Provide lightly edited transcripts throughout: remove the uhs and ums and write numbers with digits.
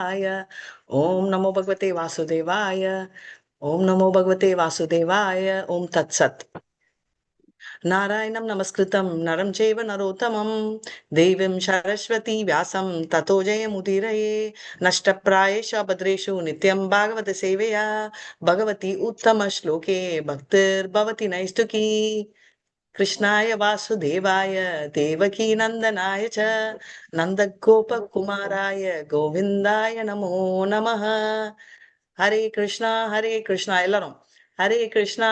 ओम नमो भगवते वासुदेवाय। ओम नमो भगवते वासुदेवाय। ओम तत्सत। नारायणं नमस्कृतं नरं चैव नरोत्तमं देवीं सरस्वती व्यासं ततो जयमुदीरये। नष्टप्रायेष भद्रेषु नित्यं भागवत सेवया भगवती उत्तमश्लोके भक्तिर्भवति नैष्टुकी। कृष्णाय वासुदेवाय देवकी नंदनाय च नंदगोपकुमाराय गोविंदाय नमो नमः। हरे कृष्णा எல்லாரும் हरे कृष्णा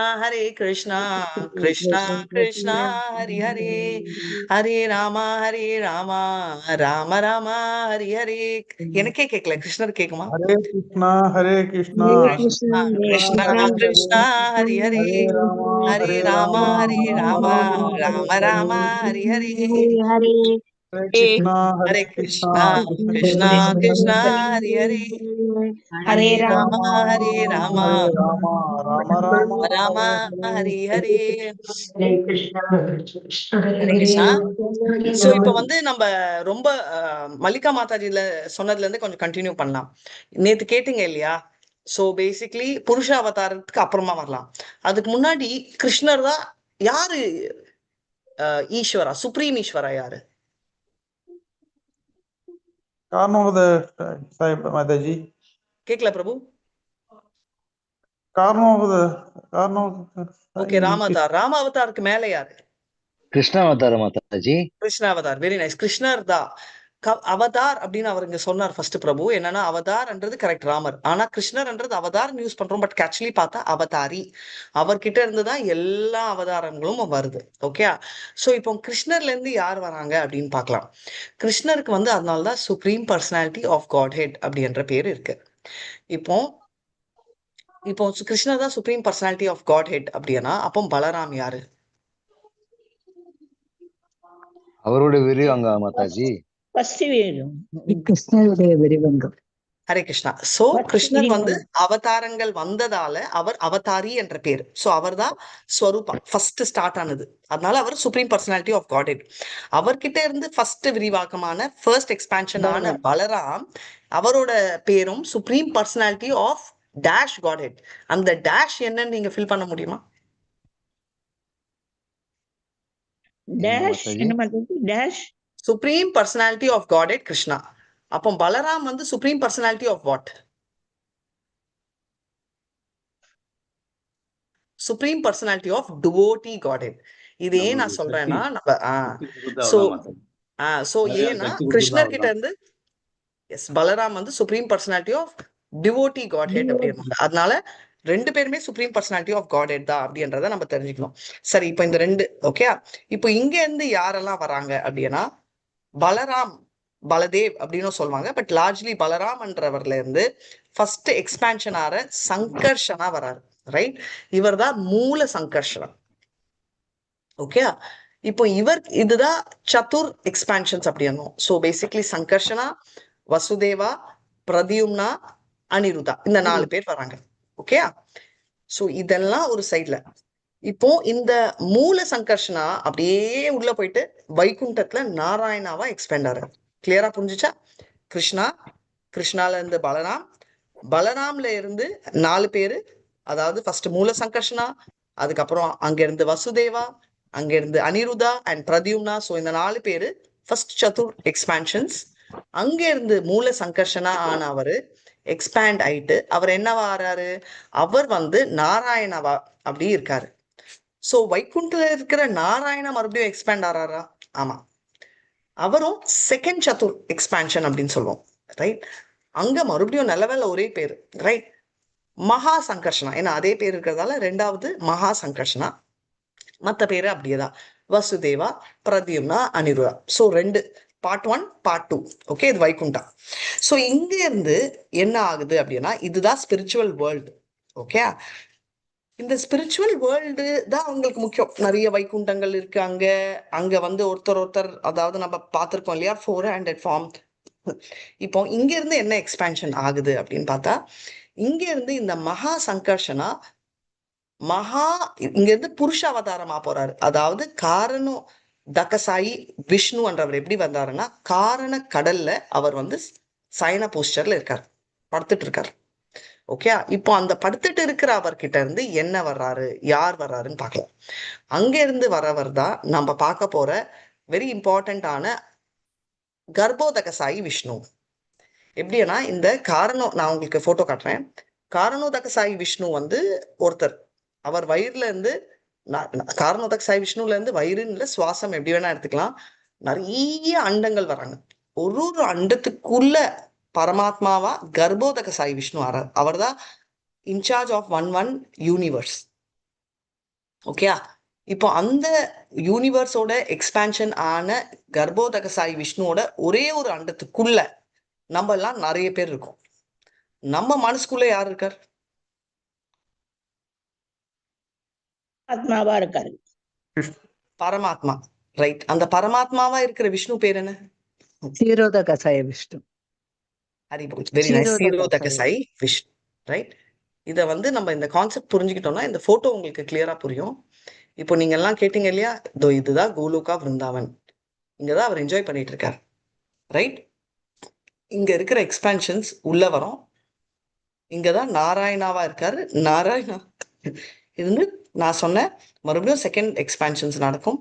कृष्णा कृष्णा हरे हरे हरे रामा राम राम हरे हरे। எனக்கே கேட்கல, கிருஷ்ணர் கேக்குமா? हरे कृष्णा कृष्णा कृष्णा कृष्णा हरे हरे हरे हरे रामा राम राम हरे हरे हरे कृष्णा हरे कृष्णा कृष्णा कृष्णा हरे हरे हरे हरे राम राम राम राम राम हरे हरे हरे कृष्णा कृष्ण हरे हरे हरे कृष्णா. हरे சோ राम இப்ப வந்து நம்ம ரொம்ப மல்லிகா மாதாஜில சொன்னதுல இருந்து கொஞ்சம் கண்டினியூ பண்ணலாம். நேத்து கேட்டீங்க இல்லையா? சோ பேசிக்கலி புருஷ அவதாரத்துக்கு அப்புறமா வரலாம். அதுக்கு முன்னாடி கிருஷ்ணர் தான் யாரு? ஈஸ்வரா, சுப்ரீம் ஈஸ்வரா யாரு? साहिब माताजी கேக்கல பிரபு. ஓகே, ராமாவதார். ராம அவதாருக்கு மேல யாரு? கிருஷ்ணாவதார மாதாஜி. கிருஷ்ண அவதார். Very nice. கிருஷ்ணர் தான் அவதார் அப்படின்னு அவர் இங்க சொன்னார் ஃபர்ஸ்ட் பிரபு. என்னன்னா அவதார்ன்றது கரெக்ட் ராமர், ஆனா கிருஷ்ணர்ன்றது அவதார் யூஸ் பண்றோம். பட் ஆக்சுவலி பார்த்தா அவதாரி. அவர்கிட்ட இருந்து தான் எல்லா அவதாரங்களும் வருது. ஓகே. சோ இப்போ கிருஷ்ணர்ல இருந்து யார் வராங்க அப்படின்னு பார்க்கலாம். கிருஷ்ணருக்கு வந்து அதனாலதான் supreme personality of Godhead அப்படின்ற பேர் இருக்கு. இப்போ இப்போ கிருஷ்ணர் தான் supreme personality of Godhead அப்படின்னா அப்போ பலராம் யாரு? அவருடைய விரிவாங்க மாதாஜி. கிருஷ்ணருடைய விரிவங்கம். ஹரே கிருஷ்ணா. சோ கிருஷ்ணர் வந்து அவதாரங்கள் வந்ததால அவர் அவதாரி என்ற பேர். சோ அவர் தான் ஸ்வரூபா ஃபர்ஸ்ட் ஸ்டார்ட் ஆனது. அதனால அவர் சுப்ரீம் பர்சனாலிட்டி ஆஃப் காட். அவர்கிட்ட இருந்து ஃபர்ஸ்ட் விரிவாக்கமான ஃபர்ஸ்ட் எக்ஸ்பான்ஷன் ஆன பலராம், அவரோட பேரும் supreme personality of dash God. அந்த டேஷ் என்னன்னு நீங்க ஃபில் பண்ண முடியுமா? Supreme personality of God Krishna. அப்போ பலராம் வந்து supreme personality of what? Supreme personality of devotee God. இது ஏன் நான் சொல்றேன்னா ஏன்னா கிருஷ்ணர் கிட்ட இருந்து பலராம் வந்து supreme personality of devotee Godhead அப்படின்றாங்க. அதனால ரெண்டு பேருமே supreme personality of Godhead தான் அப்படின்றத நம்ம தெரிஞ்சுக்கணும். சரி, இப்போ இந்த ரெண்டு ஓகே. இப்போ இங்க இருந்து யாரெல்லாம் வராங்க அப்படின்னா பலராம், பலதேவ் அப்படின்னு சொல்லுவாங்க. பட் லார்ஜ்லி பலராம்ன்றவர்ல இருந்து ஃபர்ஸ்ட் எக்ஸ்பான்ஷன் ஆற சங்கர்ஷனா வராரு. ரைட். இவர் தான் மூல சங்கர்ஷனா. ஓகே. இப்போ இதுதான் சதுர் எக்ஸ்பான்ஷன்ஸ் அப்படின்னும். சோ பேசிக்லி சங்கர்ஷனா, வசுதேவா, பிரதியும்னா, அனிருதா, இந்த 4 பேர் வராங்க. ஓகே. சோ இதெல்லாம் ஒரு சைட்ல. இப்போ இந்த மூல சங்கர்ஷனா அப்படியே உள்ள போயிட்டு வைகுண்டத்துல நாராயணாவா எக்ஸ்பேண்ட் ஆறாரு. கிளியரா புரிஞ்சுச்சா? கிருஷ்ணால இருந்து பலராம், பலராம்ல இருந்து 4 பேரு, அதாவது ஃபர்ஸ்ட் மூல சங்கர்ஷனா, அதுக்கப்புறம் அங்க இருந்து வசுதேவா, அங்க இருந்து அனிருதா அண்ட் பிரத்யும்னா. சோ இந்த 4 பேரு ஃபர்ஸ்ட் சதுர் எக்ஸ்பான்ஷன்ஸ். அங்க இருந்து மூல சங்கர்ஷனா ஆன அவரு எக்ஸ்பேண்ட் ஆயிட்டு அவர் என்னவா ஆறாரு? அவர் வந்து நாராயணவா அப்படி இருக்காரு. சோ வைகுண்டத்துல இருக்கிற நாராயணா மறுபடியும் எக்ஸ்பேண்ட் ஆறாரா? ஆமா. அவரும் செகண்ட் சதுர் எக்ஸ்பான்ஷன் அப்படின்னு சொல்லுவோம். ரைட். அங்க மறுபடியும் நல்லவேளை ஒரே பேரு. ரைட். மகா சங்கர்ஷனா. ஏன்னா அதே பேர் இருக்கிறதால ரெண்டாவது மகா சங்கர்ஷனா. மத்த பேரு அப்படியேதான். Vasudeva, Pradyumna, Aniruddha. So 2 part 1 part 2. Okay. இது வைகுண்டா. சோ இங்க இருந்து என்ன ஆகுது அப்படின்னா இதுதான் ஸ்பிரிச்சுவல் வேர்ல்டு. ஓகே. இந்த ஸ்பிரிச்சுவல் வேர்ல்டு தான் உங்களுக்கு முக்கியம். நிறைய வைகுண்டங்கள் இருக்கு அங்க. அங்க வந்து ஒருத்தர் அதாவது நம்ம பார்த்திருக்கோம் இல்லையா 400 ஃபார்ம். இப்போ இங்க இருந்து என்ன எக்ஸ்பான்ஷன் ஆகுது அப்படின்னு பார்த்தா இங்க இருந்து இந்த மகா சங்கர்ஷனா இங்க இருந்து புருஷ அவதாரமா போறாரு. அதாவது காரணம் தக்கசாயி விஷ்ணுன்றவர் எப்படி வந்தாருன்னா காரண கடல்ல அவர் வந்து சயன போஸ்டர்ல இருக்காரு, படுத்துட்டு இருக்காரு. ஓகே, இப்போ அந்த படுத்துட்டு இருக்கிற அவர்கிட்ட இருந்து என்ன வர்றாரு, யார் வர்றாருன்னு பார்க்கலாம். அங்க இருந்து வரவர் தான் நம்ம பார்க்க போற வெரி இம்பார்ட்டன்டான கர்ப்போதக சாயி விஷ்ணு. எப்படின்னா, இந்த காரணம் நான் உங்களுக்கு போட்டோ காட்டுறேன். காரணோதக சாயி விஷ்ணு வந்து ஒருத்தர். அவர் வயிறுல இருந்து காரணோதக சாயி விஷ்ணுல இருந்து வயிறுன்னு இல்ல, சுவாசம் எப்படி வேணா எடுத்துக்கலாம். நிறைய அண்டங்கள் வராங்க. ஒரு ஒரு அண்டத்துக்குள்ள பரமாத்மாவா கர்ப்போதக சாயி விஷ்ணு ஆறார். அவர் தான் in charge of one universe. Okay, இப்போ அந்த யூனிவர்ஸோட எக்ஸ்பான்ஷன் ஆன கர்ப்போதக சாயி விஷ்ணுவோட ஒரே ஒரு அண்டத்துக்குள்ள நம்ம எல்லாம் நிறைய பேர் இருக்கோம். நம்ம மனசுக்குள்ள யார் இருக்கார்? ஆத்மாவா இருக்காரு, பரமாத்மா. ரைட். அந்த பரமாத்மாவா இருக்கிற விஷ்ணு பேர் என்ன? Kshirodaka Shayi Vishnu. Haribol. Very nice. Kshirodaka Shayi Vishnu. Right. இத வந்து நம்ம இந்த கான்செப்ட் புரிஞ்சுக்கிட்டோம்னா இந்த போட்டோ உங்களுக்கு கிளியரா புரியும். இப்போ நீங்க எல்லாம் கேட்டீங்க இல்லையா, இதுதான் கோலோகா விருந்தாவன், இங்கதான் அவர் என்ஜாய் பண்ணிட்டு இருக்காரு. ரைட். இங்க இருக்கிற எக்ஸ்பான்ஷன்ஸ் உள்ள வரும். இங்கதான் நாராயணாவா இருக்காரு. நாராயணா இருந்து நான் சொன்னேன் மறுபடியும் செகண்ட் எக்ஸ்பான்ஷன்ஸ் நடக்கும்.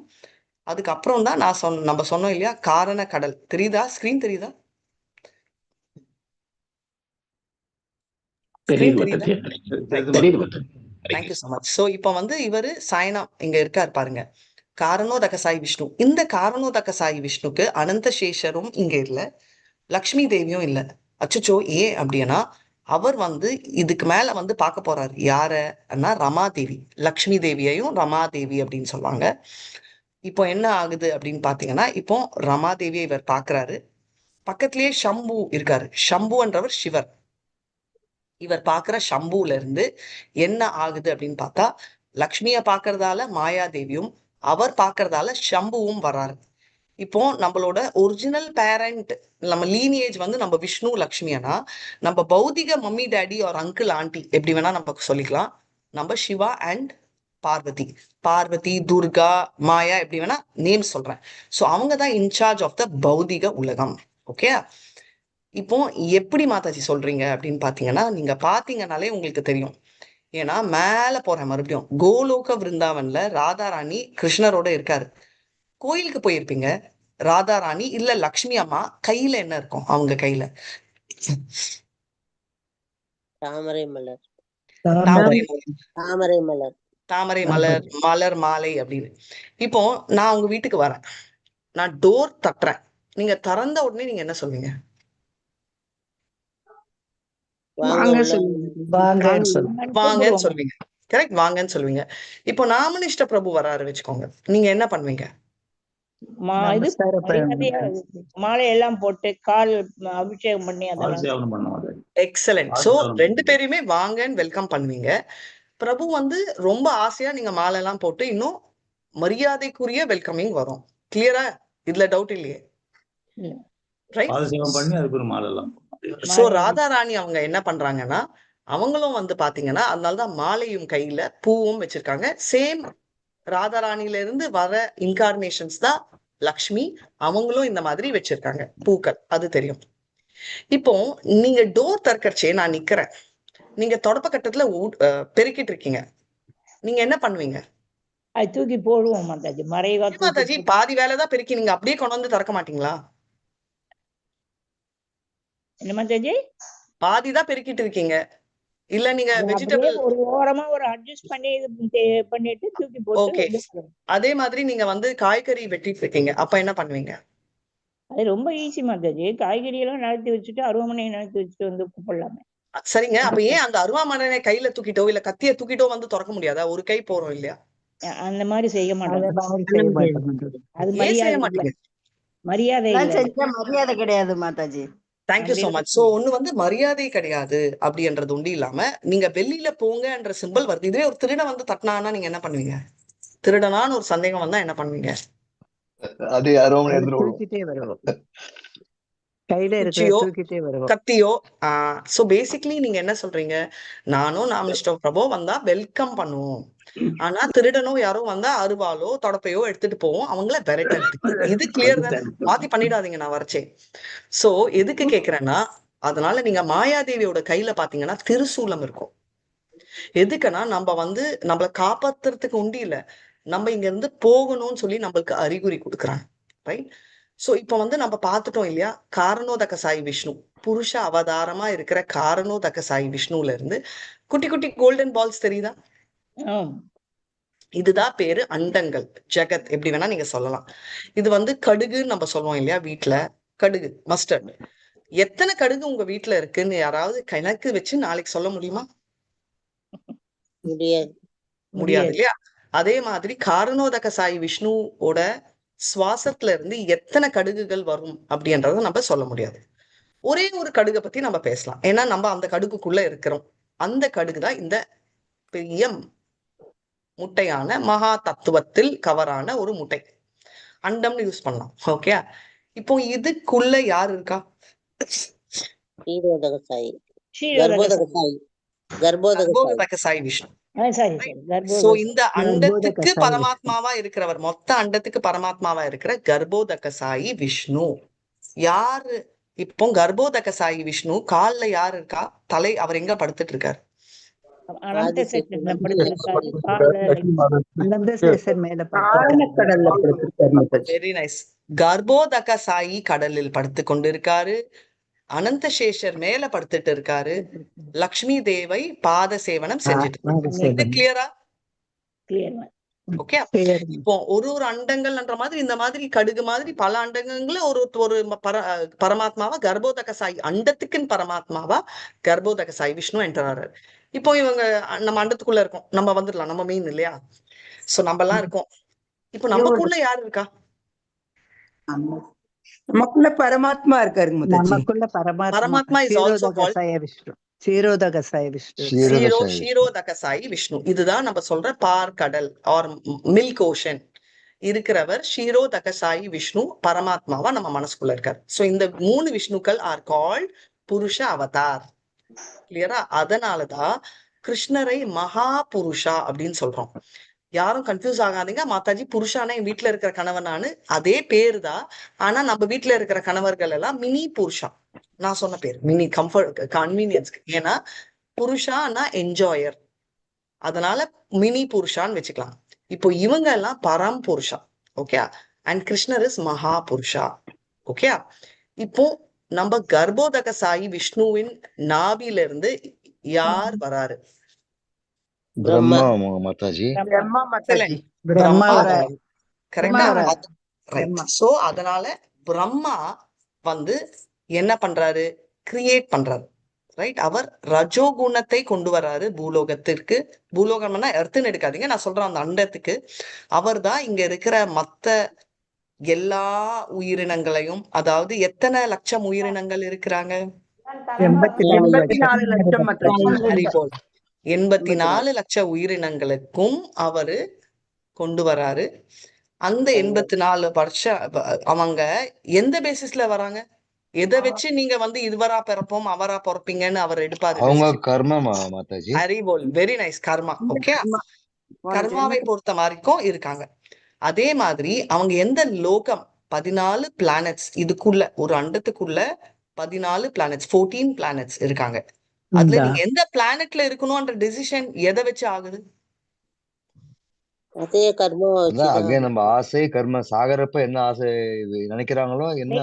அதுக்கப்புறம் தான் நம்ம சொன்னோம் இல்லையா, காரண கடல். தெரியுதா? ஸ்கிரீன் தெரியுதா? Thank you so much. சோ இப்போ வந்து இவரு சாயனா இங்க இருக்காரு பாருங்க, காரணோதக சாயி விஷ்ணு. இந்த காரணோதக சாயி விஷ்ணுக்கு அனந்த சேஷரும் இங்க இல்ல, லக்ஷ்மி தேவியும் இல்ல. அச்சுச்சோ, ஏன் அப்படின்னா அவர் வந்து இதுக்கு மேல வந்து பார்க்க போறாரு. யாரன்னா ரமாதேவி. லக்ஷ்மி தேவியையும் ரமாதேவி அப்படின்னு சொல்லுவாங்க. இப்போ என்ன ஆகுது அப்படின்னு பாத்தீங்கன்னா, இப்போ ரமாதேவியை இவர் பாக்குறாரு. பக்கத்திலேயே சம்பு இருக்காரு. சம்புன்றவர் சிவர். இவர் பாக்குற சம்புல இருந்து என்ன ஆகுது அப்படின்னு பார்த்தா, லக்ஷ்மிய பாக்குறதால மாயாதேவியும், அவர் பாக்குறதால சம்புவும் வர்றாரு. இப்போ நம்மளோட ஒரிஜினல் பேரண்ட், நம்ம லீனியேஜ் வந்து நம்ம விஷ்ணு லக்ஷ்மியானா, நம்ம பௌதிக மம்மி டேடி ஒரு அங்கிள் ஆண்டி எப்படி வேணா நம்ம சொல்லிக்கலாம். நம்ம சிவா அண்ட் பார்வதி, துர்கா, மாயா, எப்படி வேணா நேம் சொல்றேன். ஸோ அவங்க தான் இன்சார்ஜ் ஆஃப் த பௌதிக உலகம். ஓகே, இப்போ எப்படி மாதாஜி சொல்றீங்க அப்படின்னு பாத்தீங்கன்னா, நீங்க பாத்தீங்கன்னாலே உங்களுக்கு தெரியும். ஏன்னா மேல போறேன் மறுபடியும், கோலோக விருந்தாவன்ல ராதாராணி கிருஷ்ணரோட இருக்காரு. கோயிலுக்கு போயிருப்பீங்க. ராதாராணி இல்ல லக்ஷ்மி அம்மா கையில என்ன இருக்கும்? அவங்க கையில தாமரை மலர், தாமரை தாமரை மலர், தாமரை மலர், மலர் மாலை அப்படின்னு. இப்போ நான் உங்க வீட்டுக்கு வரேன், நான் டோர் தட்டுறேன். நீங்க திறந்த உடனே நீங்க என்ன சொல்வீங்க? வாங்கன்னு சொல்வீங்க. கரெக்ட், வாங்கன்னு சொல்வீங்க. இப்போ நாமனிஷ்ட பிரபு வராரு வச்சுக்கோங்க, நீங்க என்ன பண்ணுவீங்க? மாலை எல்லாம் போட்டு கால் அபிஷேகம் பண்ணி அதெல்லாம். எக்ஸலென்ட். சோ ரெண்டு பேரையுமே வாங்கன்னு வெல்கம் பண்ணுவீங்க. பிரபு வந்து ரொம்ப ஆசையா நீங்க மாலை எல்லாம் போட்டு இன்னும் மரியாதைக்குரிய வெல்கமிங் வரும். கிளியரா? இதுல டவுட் இல்லையே. சோ ராதாராணி அவங்க என்ன பண்றாங்கன்னா, அவங்களும் வந்து பாத்தீங்கன்னா, அதனாலதான் மாலையும் கையில பூவும் வச்சிருக்காங்க. சேம் ராதாராணில இருந்து வர இன்கார்னேஷன்ஸ் தான் லக்ஷ்மி. அவங்களும் இந்த மாதிரி வச்சிருக்காங்க பூக்கள், அது தெரியும். இப்போ நீங்க டோர் திறக்கறச்சே நான் நிக்கிறேன், நீங்க தொடப்ப கட்டத்துல பெருக்கிட்டு இருக்கீங்க, நீங்க என்ன பண்ணுவீங்க? அது தூக்கி போடுவோம் மாதாஜி. மறைவா மாதாஜி பாதி வேலைதான் பெருக்கி, நீங்க அப்படியே கொண்டு வந்து திறக்க மாட்டீங்களா? என்ன மாதாஜி? பாதிதான் பெருக்கிட்டு இருக்கீங்க இல்ல, நீங்க வெஜிடபிள் ஒரு ஓரமா ஒரு அட்ஜஸ்ட் பண்ணி பண்ணிட்டு தூக்கி போட்டு. அதே மாதிரி நீங்க வந்து காய்கறி வெட்டிட்டு இருக்கீங்க, அப்ப என்ன பண்ணுவீங்க? அது ரொம்ப ஈஸி மாதாஜி. காய்கறி எல்லாம் நகர்த்தி வச்சுட்டு அருவாமனையை நகர்த்தி வச்சுட்டு வந்து கூப்பிடலாமே. சரிங்க, அப்ப ஏன் அந்த அருவாமனை கையில தூக்கிட்டோ இல்ல கத்திய தூக்கிட்டோ வந்து திறக்க முடியாதா? ஒரு கை போறோம் இல்லையா? அந்த மாதிரி செய்ய மாட்டாங்க. அது மரியாதை கிடையாது Mataji. Thank you so much. So ஒண்ணு வந்து மரியாதை கிடையாது அப்படின்றது உண்டு இல்லாம, நீங்க வெளியில போங்கன்ற சிம்பிள் வருது. இதுவே ஒரு திருடன் வந்து தட்டினான்னா நீங்க என்ன பண்ணுவீங்க? திருடனான்னு ஒரு சந்தேகம் வந்தா என்ன பண்ணுவீங்க? அது யாரும் எடுத்துட்டு வருவோம், கையில கத்தியோ. சோ பேசிக்கலி நீங்க என்ன சொல்றீங்க? நானும் நாமினிஸ்டோ பிரபோ வந்தா வெல்கம் பண்ணுவோம், ஆனா திருடனோ யாரோ வந்தா அருவாளோ தொடப்பையோ எடுத்துட்டு போவோம், அவங்கள விரட்டுறதுக்கு. இது கிளியர் தானே? மாத்தி பண்ணிடாதீங்க நான் வரச்சே. சோ எதுக்கு கேக்குறேன்னா, அதனால நீங்க மாயாதேவியோட கையில பாத்தீங்கன்னா திருசூலம் இருக்கும். எதுக்குன்னா நம்ம வந்து நம்மள காப்பாத்துறதுக்கு உண்டி இல்ல, நம்ம இங்க இருந்து போகணும்னு சொல்லி நம்மளுக்கு அறிகுறி கொடுக்குறாங்க. ரைட். சோ இப்ப வந்து நம்ம பார்த்துட்டோம் இல்லையா, காரணோதக சாய் விஷ்ணு புருஷ அவதாரமா இருக்கிற காரணோதக சாய் விஷ்ணுல இருந்து குட்டி குட்டி கோல்டன் பால்ஸ் தெரியுதா? ஆம். இதுதான் பேரு அண்டங்கள், ஜெகத், எப்படி வேணா நீங்க சொல்லலாம். இது வந்து கடுகுன்னு நம்ம சொல்லுவோம் இல்லையா வீட்ல, கடுகு மஸ்டர்ட். எத்தனை கடுகு உங்க வீட்ல இருக்குன்னு யாராவது கணக்கு வச்சு நாளைக்கு சொல்ல முடியுமா? முடியாது. முடியாது இல்லையா? அதே மாதிரி காரணோதக சாய் விஷ்ணுவோட சுவாசத்துல இருந்து எத்தனை கடுகுகள் வரும் அப்படின்றத நம்ம சொல்ல முடியாது. ஒரே ஒரு கடுகை பத்தி நம்ம பேசலாம், ஏன்னா நம்ம அந்த கடுகுக்குள்ள இருக்கிறோம். அந்த கடுகு தான் இந்த பெரிய முட்டையான மகா தத்துவத்தில் கவரான ஒரு முட்டை, அண்டம்னு யூஸ் பண்ணலாம். ஓகே. இப்போ இதுக்குள்ள யார் இருக்கா? க்ஷீரோதக சாயி, க்ஷீரோதக கர்ப்போதக சாயி, கர்ப்போதக சாயி. கர்ப்போதக சாய் விஷ்ணு. சாரி சோ கர்ப்போதக இந்த அண்டத்துக்கு பரமாத்மாவா இருக்கிறவர், மொத்த அண்டத்துக்கு பரமாத்மாவா இருக்கிற கர்ப்போதக சாயி விஷ்ணு யாரு? இப்போ கர்ப்போதக சாயி விஷ்ணு கால்ல யாரு இருக்கா? தலை, அவர் எங்க படுத்துட்டு இருக்காரு? அனந்த சேஷன்ல படுத்திருக்காரு. கால்ல அனந்த சேஷன் மேல ஆழக்கடல்ல படுத்திருக்காரு மாதாஜி. Very nice. கர்ப்போதக சாயி கடலில் படுத்து கொண்டிருக்காரு, அனந்த சேஷர் மேல படுத்துட்டு இருக்காரு, லக்ஷ்மி தேவை பாத சேவனம் செஞ்சுட்டு இருக்காரு. இது கிளியரா? கிளியர். ஓகே. இப்போ ஒரு ஒரு அண்டங்கள்ன்ற மாதிரி இந்த மாதிரி கடுகு மாதிரி பல அண்டங்கள்ல ஒரு ஒரு பரமாத்மாவா கர்ப்போதக சாய், அண்டத்துக்குன்னு பரமாத்மாவா கர்ப்போதக சாய் விஷ்ணு என்டர். இப்போ இவங்க நம்ம அண்டத்துக்குள்ள இருக்கோம், நம்ம வந்துடலாம், நம்ம மெயின் இல்லையா? சோ நம்ம எல்லாம் இருக்கோம். இப்போ நமக்குள்ள யாரு இருக்கா? நமக்குள்ள பரமாத்மா இருக்காருங்க மாதாஜி. நமக்குள்ள பரமாத்மா is also called சாய விஷ்ணு, க்ஷீரோதக சாய விஷ்ணு, ஷீரோதக சாயி விஷ்ணு. இதுதான் நம்ம சொல்ற பார்க்கடல் ஆர் மில்க் ஓஷன் இருக்கிறவர் ஷீரோதக சாயி விஷ்ணு பரமாத்மாவா நம்ம மனசுக்குள்ள இருக்காரு. சோ இந்த 3 விஷ்ணுக்கள் ஆர் கால்ட் புருஷ அவதார். கிளியரா? அதனாலதான் கிருஷ்ணரை மகா புருஷா அப்படின்னு சொல்றோம். யாரும் கன்ஃபியூஸ் ஆகாதீங்க, மாதாஜி புருஷானா என் வீட்டுல இருக்கிற கணவனானு அதே பேரு தான். ஆனா நம்ம வீட்டுல இருக்கிற கணவர்கள் எல்லாம் மினி புருஷா, நான் சொன்ன பேர் மினி கம்ஃபர்ட் கன்வீனியன்ஸ்க்கு. ஏன்னா புருஷானா என்ஜாயர், அதனால மினி புருஷான்னு வச்சுக்கலாம். இப்போ இவங்க எல்லாம் பரம் புருஷா. ஓகே. அண்ட் கிருஷ்ணர் இஸ் மகா புருஷா. ஓகே. இப்போ நம்ம கர்ப்போதக சாயி விஷ்ணுவின் நாபில இருந்து யார் வராரு? பிரம்மா மாதாஜி. பிரம்மா மாதாஜி. பிரம்மா கரெக்டா? பிரம்மா. சோ அதனால பிரம்மா வந்து என்ன பண்றாரு? கிரியேட் பண்றாரு. ரைட். அவர் ரஜோகுணத்தை கொண்டு வராரு பூலோகத்திற்கு. பூலோகம்னா எர்த்துன்னு எடுக்காதீங்க, நான் சொல்றேன் அந்த அண்டத்துக்கு. அவர் தான் இங்க இருக்கிற மத்த எல்லா உயிரினங்களையும், அதாவது எத்தனை லட்சம் உயிரினங்கள் இருக்கிறாங்க? 84 லட்சம் மாதாஜி. 84 லட்சம் உயிரினங்களுக்கும் அவரு கொண்டு வராரு. அந்த 84 வருஷம் அவங்க எந்த பேசிஸ்ல வராங்க? எதை வச்சு நீங்க வந்து இதுவரா பிறப்போம் அவரா பிறப்பீங்கன்னு அவர் எடுப்பாரு? அவங்க karma Mataji. Haribol. Very nice. Karma. Okay. கர்மாவை பொறுத்த வரைக்கும் இருக்காங்க. அதே மாதிரி அவங்க எந்த லோகம் 14 பிளானட்ஸ், இதுக்குள்ள ஒரு அண்டத்துக்குள்ள 14 பிளானட்ஸ் 14 பிளானட்ஸ் இருக்காங்க. அதுல நீங்க எந்த பிளானட்ல இருக்கணும்ன்ற டிசிஷன் எதை வச்சு ஆகுது? அதே கர்மா அகைன் நம்ம ஆசை கர்ம சாகரப்ப என்ன ஆசை நினைக்கிறாங்களோ, என்ன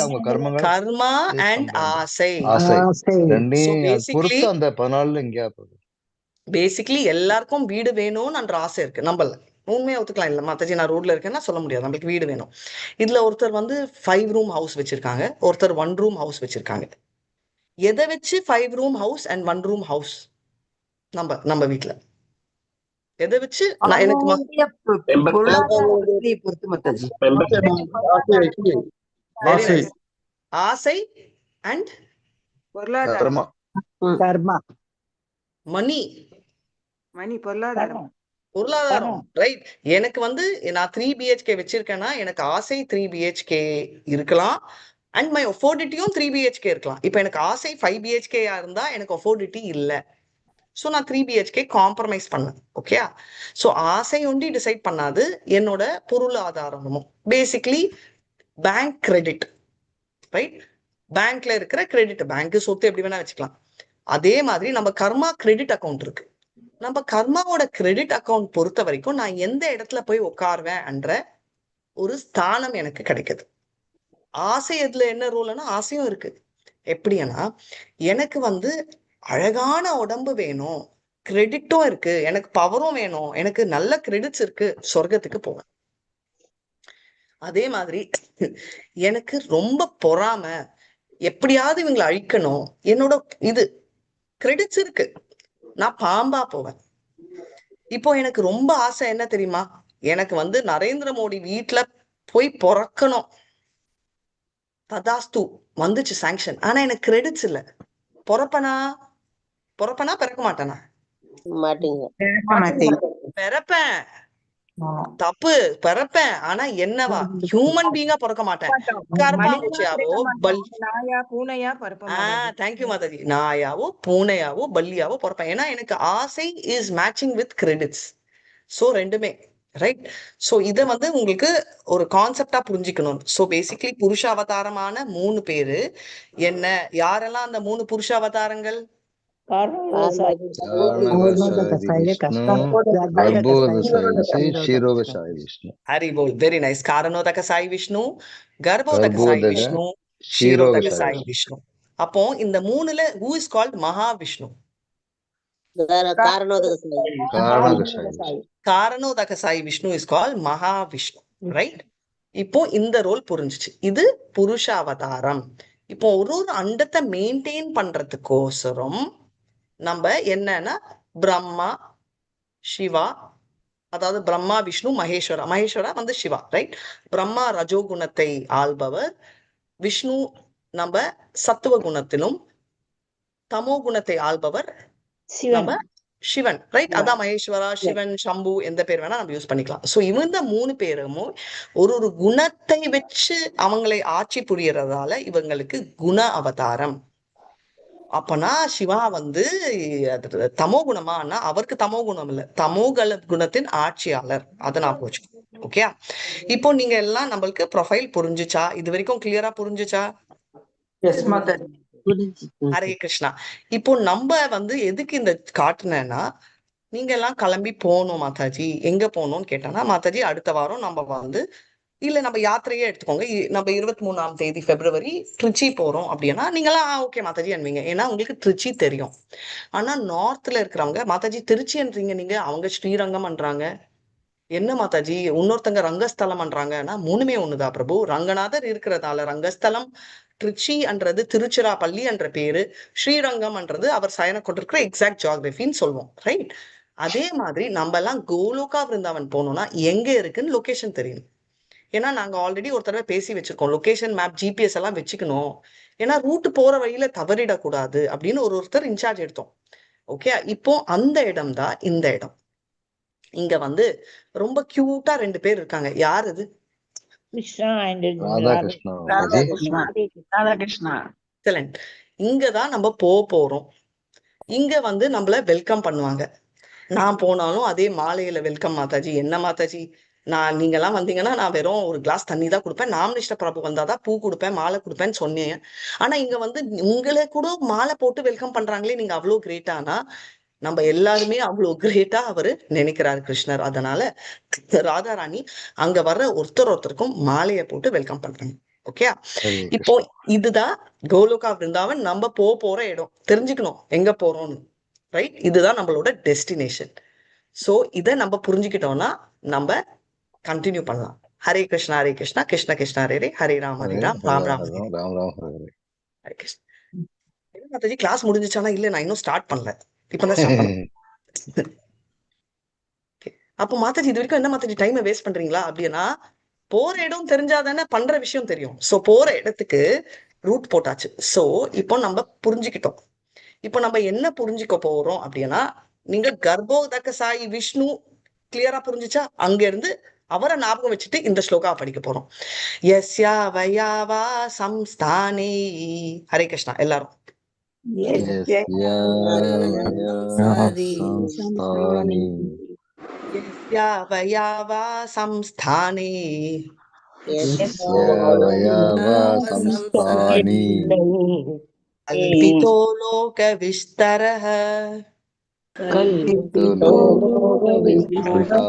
அவங்க கர்மங்கள், கர்மா அண்ட் ஆசை. ஆசை ரெண்டையும் பொறுத்து அந்த 14 இங்க பேசிக்கலி எல்லாருக்கும் வீடு வேணும்னு என்ற ஆசை இருக்கு. நம்மள உண்மையா ஒத்துக்கலாம். இல்ல மாதாஜி நான் ரோட்ல இருக்கேன்னா சொல்ல முடியாது, நம்மளுக்கு வீடு வேணும். இதுல ஒருத்தர் வந்து 5 ரூம் ஹவுஸ் வச்சிருக்காங்க, ஒருத்தர் 1 ரூம் ஹவுஸ் வச்சிருக்காங்க. எதை வச்சு 5 room house and 1 room house? நம்ம வீட்டுல எதை வச்சு? நான் எனக்கு பொறுத்து மாதாஜி. ஆசை அண்ட் பொருளாதாரம், கர்மா, மணி, பொருளாதாரம். ரைட். எனக்கு வந்து நான் 3 BHK வச்சிருக்கேன்னா எனக்கு ஆசை 3 BHK இருக்கலாம், அண்ட் மை அஃபோர்டிட்டியும் 3 BHK இருக்கலாம். இப்ப எனக்கு ஆசை 5 BHK இருந்தா எனக்கு அஃபோர்டிட்டி இல்லை. ஸோ நான் 3 BHK காம்ப்ரமைஸ் பண்ணேன். ஓகே. ஸோ ஆசை ஒண்டி டிசைட் பண்ணாது, என்னோட பொருளாதாரமும். Basically bank credit. ரைட். பேங்க்ல இருக்கிற கிரெடிட், பேங்க் சொத்து எப்படி வேணா வச்சுக்கலாம். அதே மாதிரி நம்ம கர்மா கிரெடிட் அக்கௌண்ட் இருக்கு. நம்ம கர்மாவோட கிரெடிட் அக்கௌண்ட் பொறுத்த வரைக்கும் நான் எந்த இடத்துல போய் உட்காருவேன் என்ற ஒரு ஸ்தானம் எனக்கு கிடைக்குது. ஆசை எதுல என்ன ரோல்னா ஆசையும் இருக்கு. எப்படின்னா எனக்கு வந்து அழகான உடம்பு வேணும், கிரெடிட்டும் இருக்கு, எனக்கு பவரும் வேணும், எனக்கு நல்ல கிரெடிட்ஸ் இருக்கு, சொர்க்கத்துக்கு போவேன். அதே மாதிரி எனக்கு ரொம்ப பொறாம, எப்படியாவது இவங்களை அழிக்கணும், என்னோட இது கிரெடிட்ஸ் இருக்கு, நான் பாம்பா போவேன். இப்போ எனக்கு ரொம்ப ஆசை என்ன தெரியுமா, எனக்கு வந்து நரேந்திர மோடி வீட்டுல போய் பொறக்கணும். ததாஸ்து வந்துச்சு சாங்ஷன். ஆனா எனக்கு கிரெடிட்ஸ் இல்ல. பொறப்பனா பிறக்க மாட்டானா? பிறப்பேன், தப்பு, பிறப்பேன். ஆனா என்னவா? ஹியூமன் பீங்கா பிறக்க மாட்டேன். கர்மாவுச்சியாவோ நாயா பூனையா பருப்ப தேங்க்யூ மாதாஜி. நாயாவோ பூனையாவோ பல்லியாவோ பிறப்பேன். ஏன்னா எனக்கு ஆசை is matching with credits. So ரெண்டுமே ரைட். சோ இத வந்து உங்களுக்கு ஒரு கான்செப்டா புரிஞ்சுக்கணும். சோ பேசிக்கலி புருஷ அவதாரமான 3 பேரு என்ன, யாரெல்லாம் அந்த 3 புருஷ அவதாரங்கள்? Haribol, very nice. காரணோதக சாய் விஷ்ணு, கர்ப்போதக சாய் விஷ்ணு, ஷீரோதக சாய் விஷ்ணு. அப்போ இந்த 3ல who is called Mahavishnu? Karanodaka Shayi Vishnu is called Mahavishnu, right? இப்போ இந்த ரோல் புரிஞ்சுச்சு. இது புருஷ அவதாரம். இப்போ ஒரு அண்டத்தை மெயின்டைன் பண்றதுக்கோசரம் நம்ம என்னன்னா பிரம்மா, சிவா, அதாவது பிரம்மா, விஷ்ணு, மகேஸ்வரா வந்து சிவா, ரைட்? பிரம்மா ரஜோகுணத்தை ஆள்பவர், விஷ்ணு நம்ம சத்துவ குணத்திலும், தமோ குணத்தை ஆள்பவர் நம்ம சிவன், ரைட்? அதான் மகேஸ்வரா, சிவன், சம்பு, எந்த பேர் வேணா நம்ம யூஸ் பண்ணிக்கலாம். சோ இவங்க 3 பேரும் ஒரு குணத்தை வச்சு அவங்களை ஆட்சி புரியறதால இவங்களுக்கு குண அவதாரம். அப்பனா சிவா வந்து தமோ குணமானா அவருக்கு தமோ குணம் இல்ல, தமோகல குணத்தின் ஆட்சியாளர். அதை நான் போச்சு. ஓகே, இப்போ நீங்க எல்லாம் நம்மளுக்கு ப்ரொஃபைல் புரிஞ்சுச்சா? இது வரைக்கும் கிளியரா புரிஞ்சுச்சா? ஹரே கிருஷ்ணா. இப்போ நம்ம வந்து எதுக்கு இந்த காட்டுனேன்னா, நீங்க எல்லாம் கிளம்பி போகணும் மாதாஜி. எங்க போகணும்னு கேட்டானா, மாதாஜி அடுத்த வாரம் நம்ம வந்து இல்ல நம்ம யாத்திரையே எடுத்துக்கோங்க, நம்ம 23ஆம் தேதி பிப்ரவரி திருச்சி போறோம் அப்படின்னா நீங்களாம் ஓகே மாதாஜி அன்வீங்க. ஏன்னா உங்களுக்கு திருச்சி தெரியும். ஆனா நார்த்ல இருக்கிறவங்க மாதாஜி திருச்சின்றீங்க, நீங்க அவங்க ஸ்ரீரங்கம் பண்றாங்க. என்ன மாதாஜி இன்னொருத்தங்க ரங்கஸ்தலம் பண்றாங்கன்னா, 3மே ஒண்ணுதான் பிரபு. ரங்கநாதர் இருக்கிறதால ரங்கஸ்தலம், திருச்சின்றது திருச்சிராப்பள்ளி என்ற பேரு, ஸ்ரீரங்கம்ன்றது அவர் சயன கொண்டிருக்கிற எக்ஸாக்ட் ஜியாகிரபின்னு சொல்லுவோம், ரைட்? அதே மாதிரி நம்ம எல்லாம் கோலோகா விருந்தாவன் போனோம்னா எங்க இருக்குன்னு லொகேஷன் தெரியணும். ஏன்னா நாங்க ஆல்ரெடி ஒரு தடவை பேசி வச்சிருக்கோம், லொகேஷன் மேப் ஜிபிஎஸ் எல்லாம் வச்சுக்கணும், ஏன்னா ரூட் போற வழியில தவறிடக்கூடாது அப்படின்னு ஒருத்தர் இன்சார்ஜ் எடுத்தோம். ஓகே, இப்போ அந்த இடம் தான் இந்த இடம். இங்க வந்து ரொம்ப கியூட்டா 2 பேர் இருக்காங்க. யார் அது? எக்ஸலென்ட். இங்கதான் நம்ம போறோம். இங்க வந்து நம்மள வெல்கம் பண்ணுவாங்க. நான் போனாலும் அதே மாலையில வெல்கம் மாதாஜி. என்ன மாதாஜி, நீங்க எல்லாம் வந்தீங்கன்னா நான் வெறும் ஒரு கிளாஸ் தண்ணி தான் கொடுப்பேன், நாமனிஷ்ட பிரபு வந்தாதான் பூ கொடுப்பேன், மாலை கொடுப்பேன்னு சொன்னேன். ஆனா இங்க வந்து உங்களை கூட மாலை போட்டு வெல்கம் பண்றாங்களே, நீங்க அவ்வளவு கிரேட்டானா நம்ம எல்லாருமே அவ்வளவு கிரேட்டா அவரு நினைக்கிறாரு கிருஷ்ணர். அதனால ராதாராணி அங்க வர்ற ஒருத்தருக்கும் மாலையை போட்டு வெல்கம் பண்றாங்க. ஓகே, இப்போ இதுதான் கோலோகா விருந்தாவன். நம்ம போற இடம் தெரிஞ்சுக்கணும் எங்க போறோம்னு, ரைட்? இதுதான் நம்மளோட டெஸ்டினேஷன். சோ இதை நம்ம புரிஞ்சுக்கிட்டோம்னா நம்ம கண்டினியூ பண்ணலாம். ஹரே கிருஷ்ணா ஹரே கிருஷ்ணா, கிருஷ்ண கிருஷ்ணா ஹரே ஹரே, ஹரே ராம் ஹரே ராம், ராம் ராம் ஹரே ஹரே கிருஷ்ணா. மாதாஜி கிளாஸ் முடிஞ்சிச்சானா? இல்ல, நான் இன்னும் ஸ்டார்ட் பண்ணல, இப்பதான் ஸ்டார்ட் பண்ணேன். அப்போ மாதாஜி இது வரைக்கும் என்ன மாதாஜி டைமை வேஸ்ட் பண்றீங்களா அப்படின்னா, போற இடம் தெரிஞ்சாதானே பண்ற விஷயம் தெரியும். சோ போற இடத்துக்கு ரூட் போட்டாச்சு. சோ இப்போ நம்ம புரிஞ்சுக்கிட்டோம். இப்போ நம்ம என்ன புரிஞ்சுக்க போறோம் அப்படின்னா, நீங்க கர்ப்போதக சாய் விஷ்ணு கிளியரா புரிஞ்சுச்சா? அங்க இருந்து அவரை ஞாபகம் வச்சுட்டு இந்த ஸ்லோகா படிக்க போறோம். யஸ்யா வயாவா சம்ஸ்தானே. ஹரே கிருஷ்ணா எல்லாரும். யஸ்யா வயாவா சம்ஸ்தானே यवयव संस्थानि कल्पितो लोकविस्तरः कल्पितो लोकविस्तरः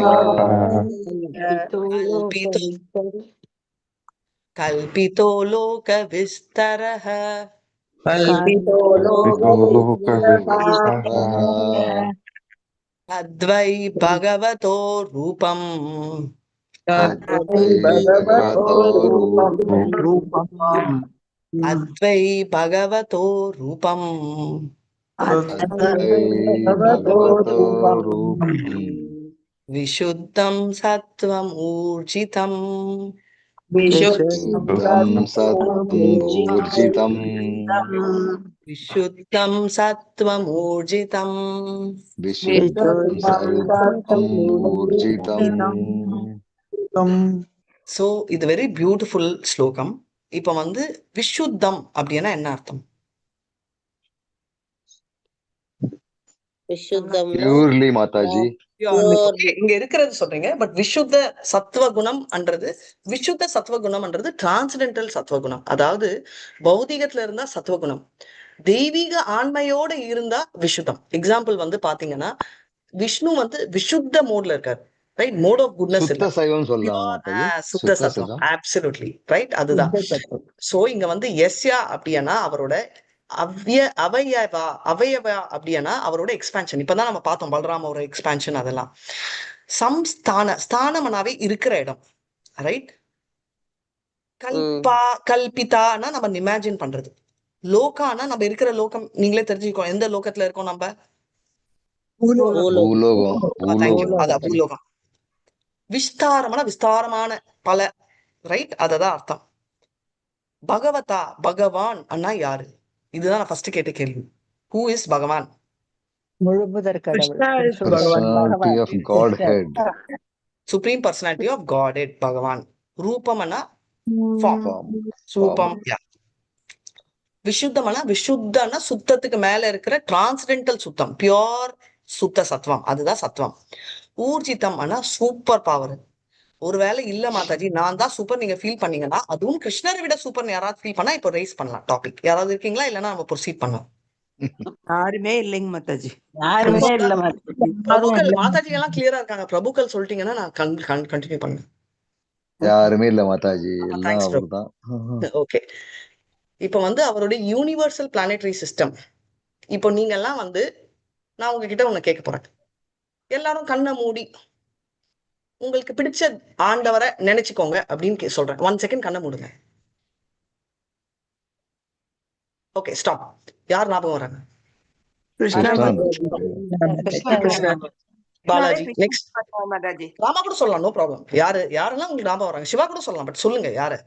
कल्पितो लोकविस्तरः कल्पितो तद्वै भगवतो रूपम् तद्वै भगवतो रूपम् अद्वै भगवतो रूपम् तद्वै भगवतो रूपम् विशुद्धं सत्त्वम् ऊर्जितम् शुद्धं सत्त्वमूर्जितम् विशुद्धं सत्त्वमूर्जितम् विशुद्धं सत्त्वमूर्जितम् சோ இது வெரி பியூட்டிஃபுல் ஸ்லோகம். இப்ப வந்து விசுத்தம் அப்படின்னா என்ன அர்த்தம்? Purely மாதாஜி. Okay, இங்க இருக்கிறது சொல்றீங்க. பட் விசுத்த சத்வகுணம்ன்றது விசுத்த சத்வகுணம்ன்றது டிரான்சென்டென்டல் சத்வகுணம். அதாவது பௌதிகத்துல இருந்தா சத்வகுணம், தெய்வீக ஆண்மையோட இருந்தா விசுத்தம். எக்ஸாம்பிள் வந்து பாத்தீங்கன்னா விஷ்ணு வந்து விசுத்த மோட்ல இருக்காரு, ரைட்? மோட் ஆஃப் குட்னஸ் சுத்த சைவம் சொல்லலாம் மாதாஜி. சுத்த சத்வம், அப்சல்யூட்லி ரைட். அதுதான். சோ இங்க வந்து எஸ்யா அப்படின்னா அவரோட அவயவா அப்படின்னா அவரோட எக்ஸ்பான்ஷன். இப்பதான் நம்ம பார்த்தோம் பலராமோட எக்ஸ்பான்ஷன். அதெல்லாம் ஸ்தானமனாவே இருக்கிற இடம், ரைட்? கல்பிதானா நம்ம இமேஜின் பண்றது, லோகானா நம்ம இருக்கிற லோகம். நீங்களே தெரிஞ்சுக்கோ எந்த லோகத்துல இருக்கோம் நம்ம. பூலோகம். விஸ்தாரமான விஸ்தாரமான பல, ரைட்? அததான் அர்த்தம். பகவதா பகவான் அண்ணா யாரு? இதுதான் நான் ஃபர்ஸ்ட் கேட்ட கேள்வி. ஹூ இஸ் பகவான்? முழுமுதற் கடவுள். Personality of Godhead. Supreme personality of God பகவான். ரூபம்னா ஃபார்ம், ரூபம். விசுத்தம்னா விசுத்தம்னா சுத்தத்துக்கு மேல இருக்கிற டிரான்சென்டென்டல் சுத்தம், பியோர் சுத்த சத்வம், அதுதான் சத்வம். ஊர்ஜிதம் ஆனா சூப்பர் பவர். ஒருவேளை இல்ல மாதாஜி நான் தான் சூப்பர் நீங்க ஃபீல் பண்ணீங்கன்னா, அதுவும் கிருஷ்ணரை விட சூப்பர் யாராவது ஃபீல் பண்ணா இப்போ ரைஸ் பண்ணலாம் டாபிக். யாராவது இருக்கீங்களா? இல்லைன்னா நம்ம ப்ரொசீட் பண்ணலாம். யாருமே இல்லைங்க மாதாஜி. யாருமே இல்ல பிரபுக்கள் மாதாஜி எல்லாம் கிளியரா இருக்காங்க. பிரபுக்கள் சொல்லிட்டீங்கன்னா நான் கண்டினியூ பண்ணேன். யாருமே இல்ல மாதாஜி, எல்லாம் அவர்தான். ஓகே, இப்போ வந்து அவருடைய யூனிவர்சல் பிளானட்டரி சிஸ்டம். இப்போ நீங்க எல்லாம் வந்து நான் உங்ககிட்ட ஒண்ணு கேட்க போறேன். எல்லாரும் கண்ணை மூடி உங்களுக்கு பிடிச்ச ஆண்டவரை நினைச்சுக்கோங்க அப்படின்னு சொல்றேன். 1 செகண்ட் கண்ணை மூடுங்க. Okay, stop. யார் ஞாபகம் வராங்க? பாலாஜி. நெக்ஸ்ட் மாதாஜி. ராமா கூட சொல்லலாம், நோ ப்ராப்ளம். யாரெல்லாம் உங்களுக்கு ஞாபகம் வராங்க? சிவா கூட சொல்லலாம், பட் சொல்லுங்க யாரு.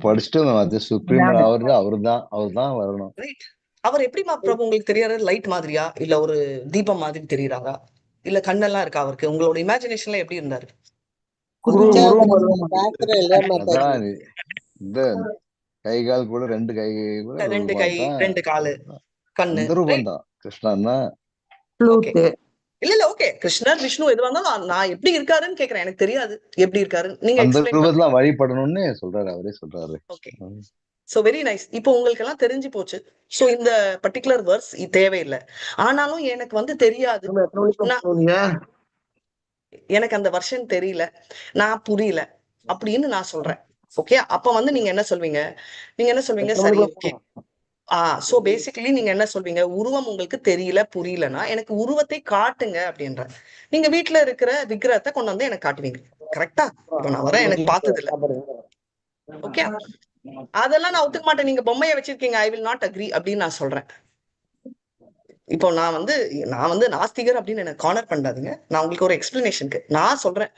படிச்சுட்டு சுப்ரீம் அவர்தான் வரணும். ரைட். அவர் எப்படி பிரபு உங்களுக்கு தெரியாரு? லைட் மாதிரியா, இல்ல ஒரு தீபம் மாதிரி தெரியுறாரா, இல்ல கண்ணெல்லாம் இருக்கா அவருக்கு? உங்களோட இமேஜினேஷன்ல எப்படி இருந்தாரு? இந்த கை கால் கூட 2 கை கூட 2 கை 2 காலு கண்ணு ரூபம் கிருஷ்ணா. இல்ல ஓகே, கிருஷ்ணர் விஷ்ணு எதுவா இருந்தாலும் நான் எப்படி இருக்காருன்னு கேக்குறேன். எனக்கு தெரியாது எப்படி இருக்காரு, நீங்க அந்த ரூபத்துல வழிபடணும்னு சொல்றாரு, அவரே சொல்றாரு. Okay, so very nice. இப்போ உங்களுக்கு எல்லாம் தெரிஞ்சு போச்சு. சோ இந்த பர்டிகுலர் வெர்ஸ் தேவையில்லை. ஆனாலும் எனக்கு வந்து தெரியாது, எனக்கு அந்த வெர்ஷன் தெரியல, நான் புரியல அப்படின்னு நான் சொல்றேன். ஓகே, அப்ப வந்து நீங்க என்ன சொல்வீங்க? சரி ஓகே. சோ பேசிக்கலி நீங்க என்ன சொல்வீங்க? உருவம் உங்களுக்கு தெரியல புரியலன்னா எனக்கு உருவத்தை காட்டுங்க அப்படின்ற. நீங்க வீட்டுல இருக்கிற விக்கிரகத்தை கொண்டு வந்து எனக்கு காட்டுவீங்க, கரெக்டா? இப்ப நான் வரேன், எனக்கு பார்த்தது இல்ல. ஓகே, அதெல்லாம் நான் ஒத்துக்க மாட்டேன். நீங்க பொம்மையை வச்சிருக்கீங்க, ஐ வில் நாட் அக்ரி அப்படின்னு நான் சொல்றேன். இப்போ நான் வந்து நாஸ்திகர் அப்படின்னு எனக்கு கார்னர் பண்ணாதீங்க. நான் உங்களுக்கு ஒரு எக்ஸ்பிளனேஷனுக்கு நான் சொல்றேன்.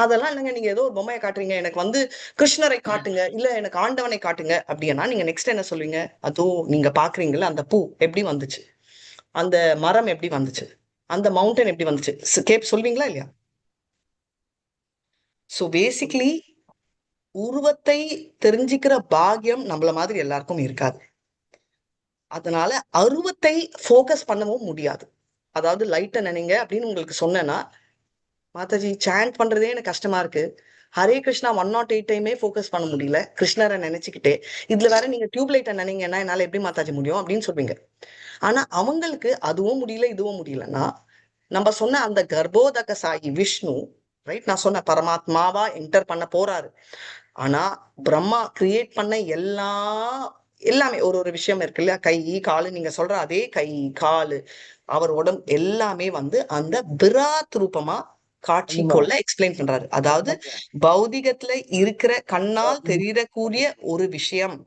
அதெல்லாம் இல்லைங்க, நீங்க ஏதோ ஒரு பொம்மையை காட்டுறீங்க, எனக்கு வந்து கிருஷ்ணரை காட்டுங்க, இல்ல எனக்கு ஆண்டவனை காட்டுங்க அப்படின்னா நீங்க நெக்ஸ்ட் என்ன சொல்வீங்க? அதோ நீங்க பாக்குறீங்கல்ல அந்த பூ எப்படி வந்துச்சு, அந்த மரம் எப்படி வந்துச்சு, அந்த மவுண்டன் எப்படி வந்துச்சு சொல்வீங்களா இல்லையா? சோ பேசிக்கலி உருவத்தை தெரிஞ்சுக்கிற பாக்கியம் நம்மள மாதிரி எல்லாருக்கும் இருக்காது. அதனால அருவத்தை ஃபோக்கஸ் பண்ணவும் முடியாது. அதாவது லைட்டை நினைங்க அப்படின்னு உங்களுக்கு சொன்னேன்னா, மாதாஜி சாண்ட் பண்றதே எனக்கு கஷ்டமா இருக்கு, ஹரே கிருஷ்ணா 108 டைமே ஃபோக்கஸ் பண்ண முடியல கிருஷ்ணரை நினைச்சுக்கிட்டே. இதுல வேற நீங்க டியூப்லைட்டை நினைங்கன்னா என்னால எப்படி மாத்தாஜி முடியும் அப்படின்னு சொல்வீங்க. ஆனா அவங்களுக்கு அதுவும் முடியல இதுவும் முடியலன்னா நம்ம சொன்ன அந்த கர்ப்போதக சாயி விஷ்ணு, ரைட், நான் சொன்ன பரமாத்மாவா என்டர் பண்ண போறாரு. ஆனா பிரம்மா கிரியேட் பண்ண எல்லாமே ஒரு விஷயம் இருக்கு இல்லையா, கை காலு, நீங்க சொல்ற அதே கை காலு அவர் உடம்பு எல்லாமே வந்து அந்த விராத் ரூபமா காட்சி கொள்ள எக்ஸ்பிளைன் பண்றாரு. அதாவது பௌதிகத்துல இருக்கிற கண்ணால் தெரியக்கூடிய ஒரு விஷயம்,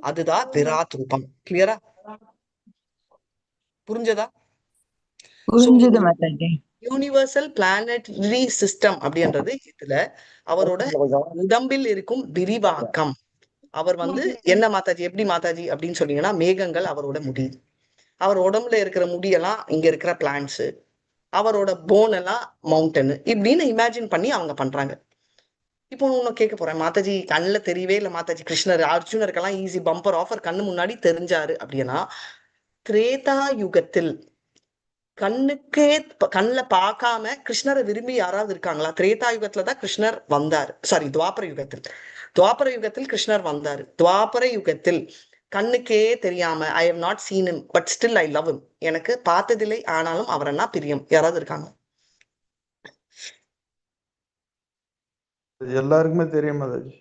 அதுதான் விராத் ரூபம். கிளியரா புரிஞ்சதா? புரிஞ்சுது மாதாஜி. யூனிவர்சல் பிளானட்டரி சிஸ்டம் அப்படின்றது இதுல அவரோட உடம்பில் இருக்கும் விரிவாக்கம். அவர் வந்து என்ன மாதாஜி, எப்படி மாதாஜி அப்படின்னு சொன்னீங்கன்னா, மேகங்கள் அவரோட முடி, அவர் உடம்புல இருக்கிற முடியெல்லாம் இங்க இருக்கிற பிளான்ட்ஸ், அவரோட போன் எல்லாம் மவுண்டன், இப்படின்னு இமேஜின் பண்ணி அவங்க பண்றாங்க. இப்போ ஒன்னு கேட்க போறேன், மாதாஜி கண்ணில் தெரியவே இல்லை மாதாஜி, கிருஷ்ணர் அர்ஜுனருக்கெல்லாம் ஈஸி பம்பர் ஆஃபர் கண்ணு முன்னாடி தெரிஞ்சாரு அப்படின்னா, திரேதா யுகத்தில் கண்ணுக்கே கண்ணுல பார்க்காம கிருஷ்ணரை விரும்பி யாராவது இருக்காங்களா? திரேதா யுகத்துலதான் கிருஷ்ணர் வந்தாரு. சாரி, துவாபர யுகத்தில் கிருஷ்ணர் வந்தாரு. துவாபர யுகத்தில் கண்ணுக்கே தெரியாம I have not seen him but still I love him, எனக்கு பார்த்ததில்லை ஆனாலும் அவரன்னா பிரியம், யாராவது இருக்காங்க? எல்லாருக்குமே தெரியும் மாதாஜி.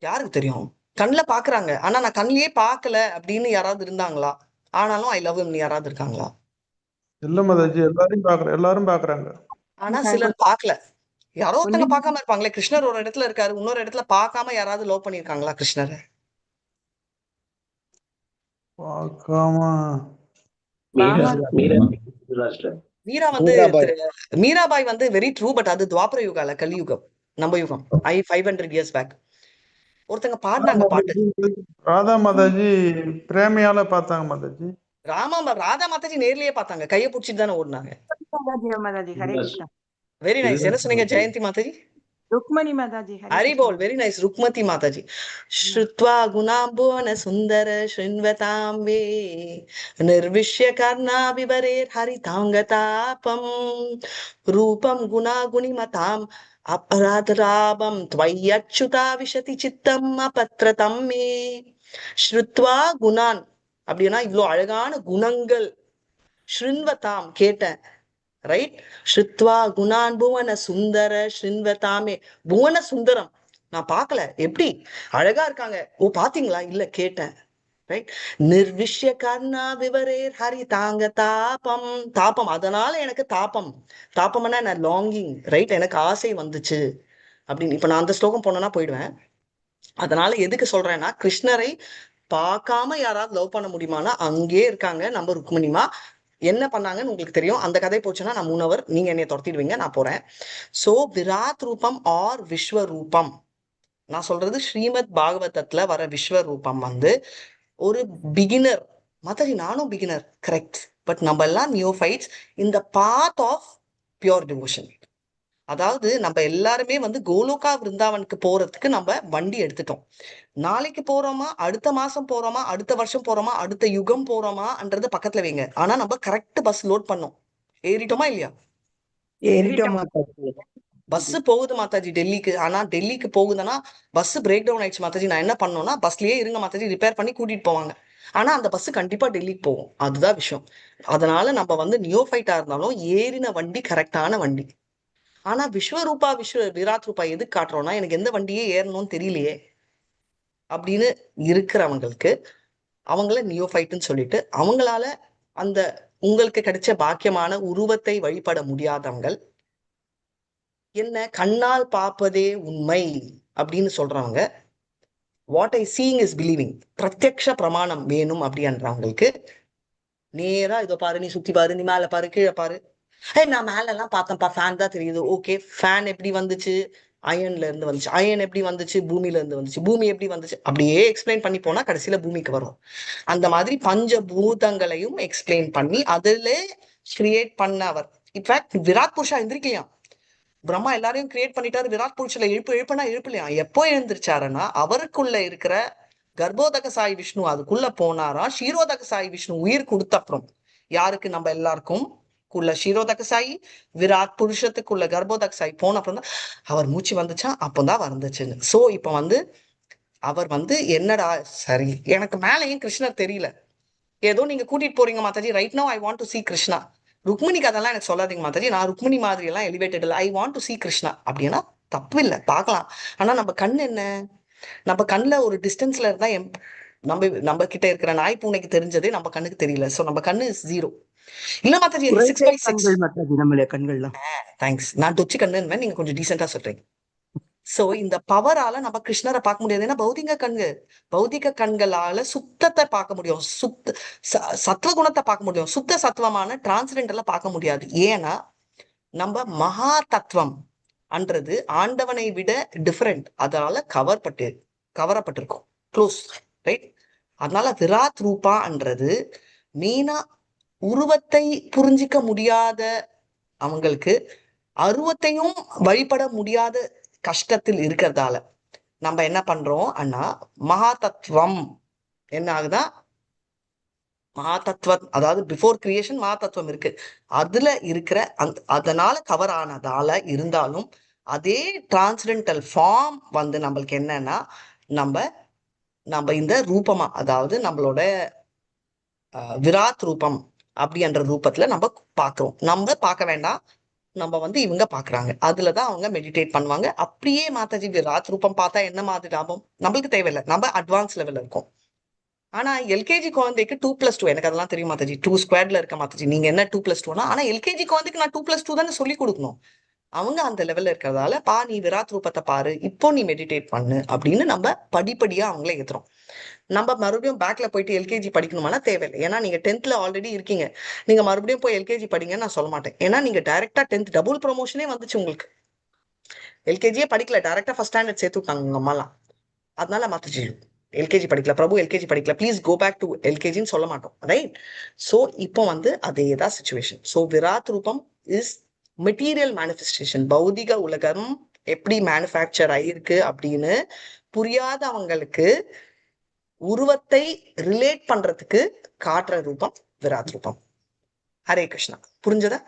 யாருக்கு தெரியும்? கண்ணுல பாக்குறாங்க, ஆனா நான் கண்ணிலேயே பார்க்கல அப்படின்னு யாராவது இருந்தாங்களா? ஆனாலும் ஐ லவ் ஹிம் யாராவது இருக்காங்களா? இல்ல மாதாஜி, எல்லாரும் பாக்குறாங்க. ஆனா சிலர் பார்க்கல. யாரோ ஒருத்தங்க பார்க்காம இருப்பாங்களே. கிருஷ்ணர் ஒரு இடத்துல இருக்காரு, இன்னொரு இடத்துல பார்க்காம யாராவது லவ் பண்ணிருக்காங்களா கிருஷ்ணரை? பார்க்காம மீரா வந்து மீராபாய். மீராபாய் வந்து வெரி ட்ரூ, பட் அது துவாபர யுகால, கலியுகம், நம்ம யுகம். 500 இயர்ஸ் பேக் ஒருத்தங்க பாடினாங்க பாட்டு. ராதா மாதாஜி பிரேமையால பார்த்தாங்க மாதாஜி. ராதா மாதாஜி நேர்லயே பார்த்தாங்க, கையை பிடிச்சிட்டு தானே ஓடினாங்க. மாதாஜி ஹரே கிருஷ்ணா. Very nice. என்ன சொன்னீங்க ஜெயந்தி மாதாஜி? ருக்மணி மாதாஜி ஹரி போல். Very nice. ருக்மதி மாதாஜி. ஸ்ருத்வா குணாம்புவன சுந்தர ஸ்ருண்வதாம் வே நிர்விஷ்ய கர்ணா விவரேர் ஹரிதாங்கதாபம் ரூபம் குணா குணிமதாம் அபராதராபம் त्वय्यच्युता விசதி சித்தம் அபத்ரதம் மே. ஸ்ருத்வா குணான் அப்படின்னா இவ்வளவு அழகான குணங்கள், ஸ்ருண்வதாம் கேட்டேன், ரைட். ஸ்ருத்வா குணான் புவன சுந்தர ஸ்ருண்வதாமே. புவன சுந்தரம் நான் பார்க்கல, எப்படி அழகா இருக்காங்க, ஓ பாத்தீங்களா? இல்ல கேட்டேன், ரைட். நிர்விஷ்ய கர்ணா விவரேர் ஹரி தாங்க தாபம், தாபம் அதனால எனக்கு தாபம்னா நான் லாங்கிங், ரைட், எனக்கு ஆசை வந்துச்சு அப்படின்னு. இப்ப நான் அந்த ஸ்லோகம் போனோம்னா போயிடுவேன். அதனால எதுக்கு சொல்றேன்னா, கிருஷ்ணரை பார்க்காம யாராவது லவ் பண்ண முடியுமானா அங்கே இருக்காங்க நம்ம ருக்மணிமா. என்ன பண்ணாங்கன்னு உங்களுக்கு தெரியும். அந்த கதை போச்சுன்னா நான் 3 hour, நீங்க என்னை துரத்திடுவீங்க, நான் போறேன். சோ விராட் ரூபம் ஆர் விஸ்வரூபம், நான் சொல்றது ஸ்ரீமத் பாகவதத்துல வர விஸ்வரூபம் வந்து ஒரு பிகினர். மாதாஜி நானும் பிகினர், கரெக்ட், பட் நம்ம எல்லாம் நியோஃபைட்ஸ் இந்த பாத் ஆஃப் பியோர் டிவோஷன். அதாவது நம்ம எல்லாருமே வந்து கோலோகா விருந்தாவனுக்கு போறதுக்கு நம்ம வண்டி எடுத்துட்டோம். நாளைக்கு போறோமா, அடுத்த மாசம் போறோமா, அடுத்த வருஷம் போறோமா, அடுத்த யுகம் போறோமான்றது பக்கத்துல வைங்க. ஆனா நம்ம கரெக்ட் பஸ் லோட் பண்ணோம். ஏறிட்டோமா இல்லையா? ஏறிட்டோம் மாதாஜி. பஸ் போகுது மாதாஜி டெல்லிக்கு. ஆனா டெல்லிக்கு போகுதுன்னா பஸ் பிரேக் டவுன் ஆயிடுச்சு மாதாஜி. நான் என்ன பண்ணோம்னா, பஸ்லயே இருங்க மாதாஜி, ரிப்பேர் பண்ணி கூட்டிட்டு போவாங்க. ஆனா அந்த பஸ் கண்டிப்பா டெல்லிக்கு போகும். அதுதான் விஷயம். அதனால நம்ம வந்து நியோஃபைட்டா இருந்தாலும் ஏறின வண்டி கரெக்டான வண்டி. ஆனா விஸ்வரூபா விராட் ரூபா எதுக்கு காட்டுறோம்னா, எனக்கு எந்த வண்டியே ஏறணும்னு தெரியலையே அப்படின்னு இருக்கிறவங்களுக்கு அவங்கள நியோஃபைட்டுன்னு சொல்லிட்டு, அவங்களால அந்த உங்களுக்கு கிடைச்ச பாக்கியமான உருவத்தை வழிபட முடியாதவங்க என்ன கண்ணால் பார்ப்பதே உண்மை அப்படின்னு சொல்றவங்க, what I seeing is believing, பிரத்யக்ஷ பிரமாணம் வேணும் அப்படின்றவங்களுக்கு நேரா இதோ பாரு, நீ சுத்தி பாரு, நீ மேல பாரு, கீழே பாரு. நான் மேல எல்லாம் பார்த்தேன்ப்பா, ஃபேன் தான் தெரியுது. ஓகே, ஃபேன் எப்படி வந்துச்சு? அயன்ல இருந்து வந்துச்சு. அயன் எப்படி வந்துச்சு? பூமியில இருந்து வந்துச்சு. பூமி எப்படி வந்துச்சு? அப்படியே எக்ஸ்பிளைன் பண்ணி போனா கடைசியில பூமிக்கு வரும். அந்த மாதிரி பஞ்சபூதங்களையும் எக்ஸ்பிளைன் பண்ணி அதுல கிரியேட் பண்ண அவர். இன்ஃபேக்ட் விராட் புருஷா எந்திரிக்கலையாம். பிரம்மா எல்லாரையும் கிரியேட் பண்ணிட்டாரு, விராட் புருஷல எழுப்புனா எழுப்பலையா? எப்போ எழுந்திருச்சாருன்னா, அவருக்குள்ள இருக்கிற கர்ப்போதக சாய் விஷ்ணு அதுக்குள்ள போனாரா. க்ஷீரோதக சாய் விஷ்ணு உயிர் கொடுத்த அப்புறம் யாருக்கு? நம்ம எல்லாருக்கும் குள்ள ஷீரோதகசாயி, விராட் புருஷத்துக்குள்ள கர்ப்போதகசாயி போன அப்புறம் தான் அவர் மூச்சு வந்துச்சா, அப்பதான் வந்துச்சுன்னு. சோ இப்ப வந்து அவர் வந்து என்னடா சரி எனக்கு மேலேயும் கிருஷ்ணர் தெரியல, ஏதோ நீங்க கூட்டிட்டு போறீங்க Mataji, right now I want to see Krishna. ருக்மிணிக்கு அதெல்லாம் எனக்கு சொல்லாதீங்க மாதாஜி, நான் ருக்மிணி மாதிரி எல்லாம் எலிவேட்டட் இல்லை, ஐ வாண்ட் டு see கிருஷ்ணா அப்படின்னா தப்பு இல்லை, பார்க்கலாம். ஆனா நம்ம கண் என்ன, நம்ம கண்ணுல ஒரு டிஸ்டன்ஸ்ல இருந்தா நம்ம கிட்ட இருக்கிற நாய் பூனைக்கு தெரிஞ்சதே நம்ம கண்ணுக்கு தெரியல. சோ நம்ம கண்ணு ஜீரோ இல்ல மாதாஜி. 6/6 மாதாஜி நம்மளுடைய கண்கள்லாம். தேங்க்ஸ். நான் தொச்சு கண்ணுன்னு நீங்க கொஞ்சம் டீசெண்டா சொல்றீங்க. சோ இந்த பவரால நம்ம கிருஷ்ணரை பார்க்க முடியாது. ஏன்னா பௌதிக கண்களால சுத்தத்தை பார்க்க முடியும், சத்துவ குணத்தை பார்க்க முடியும், சுத்த சத்துவமான டிரான்ஸ்டென்டல பார்க்க முடியாது. ஏன்னா நம்ம மகா தத்துவம் அன்றது ஆண்டவனை விட டிஃபரெண்ட், அதனால கவரப்பட்டிருக்கும், க்ளோஸ், ரைட். அதனால விராட் ரூபான்றது மெயினா உருவத்தை புரிஞ்சிக்க முடியாத அவங்களுக்கு அருவத்தையும் வழிபட முடியாத கஷ்டத்தில் இருக்கிறதால நம்ம என்ன பண்றோம் அண்ணா, மகா தத்துவம் என்ன ஆகுதா, மகா தத்துவம் அதாவது பிஃபோர் கிரியேஷன் மகா தத்துவம் இருக்கு, அதுல இருக்கிற அதனால கவர் ஆனதால இருந்தாலும் அதே டிரான்ஸ்டென்டல் ஃபார்ம் வந்து நம்மளுக்கு என்னன்னா நம்ம இந்த ரூபமா, அதாவது நம்மளோட விராட் ரூபம் அப்படின்ற ரூபத்துல நம்ம பார்க்கிறோம். நம்ம பார்க்க வேண்டாம், நம்ம வந்து இவங்க பாக்குறாங்க, அதுலதான் அவங்க மெடிடேட் பண்ணுவாங்க. அப்படியே மாதாஜி விராட் ரூபம் பார்த்தா என்ன மாதிரி லாபம், நம்மளுக்கு தேவையில்லை, நம்ம அட்வான்ஸ் லெவல்ல இருக்கோம். ஆனா எல்கேஜி குழந்தைக்கு 2+2 எனக்கு அதெல்லாம் தெரியும் மாதாஜி, 2 ஸ்கொயர்ல இருக்க மாதாஜி, நீங்க என்ன 2+2னா, ஆனா எல்கேஜி குழந்தைக்கு நான் 2+2 தானே சொல்லி கொடுக்கணும். அவங்க அந்த லெவல்ல இருக்கிறதால நீ விராட் ரூபத்தை பாரு, இப்போ நீ மெடிடேட் பண்ணு அப்படின்னு நம்ம படிப்படியா அவங்கள ஏத்துறோம். நம்ம மறுபடியும் பேக்ல போயிட்டு எல்கேஜி படிக்கணுமானா தேவையில்லை. ஏன்னா நீங்க 10th ஆல்ரெடி இருக்கீங்க, நீங்க மறுபடியும் போய் எல்கேஜி படிங்கன்னு நான் சொல்ல மாட்டேன். ஏன்னா நீங்க டைரக்டா 10th டபுள் ப்ரொமோஷனே வந்துச்சு உங்களுக்கு, எல்கேஜியே படிக்கல, டைரக்டா ஃபர்ஸ்ட் ஸ்டாண்டர்ட் சேர்த்து விட்டாங்க உங்க அம்மாலாம். அதனால மாத்துச்சு எல்கேஜி படிக்கல, பிரபு எல்கேஜி படிக்கல, ப்ளீஸ் கோ பேக் டு எல்கேஜின்னு சொல்ல மாட்டோம், ரைட். சோ இப்போ வந்து அதேதான் சிச்சுவேஷன். சோ விராட் ரூபம் இஸ் மெட்டீரியல் மேனிஃபெஸ்டேஷன், பௌதிக உலகம் எப்படி மேனுஃபேக்சர் ஆயிருக்கு அப்படின்னு புரியாதவங்களுக்கு உருவத்தை ரிலேட் பண்றதுக்கு காட்டுற ரூபம் விராட் ரூபம். ஹரே கிருஷ்ணா. புரிஞ்சதா?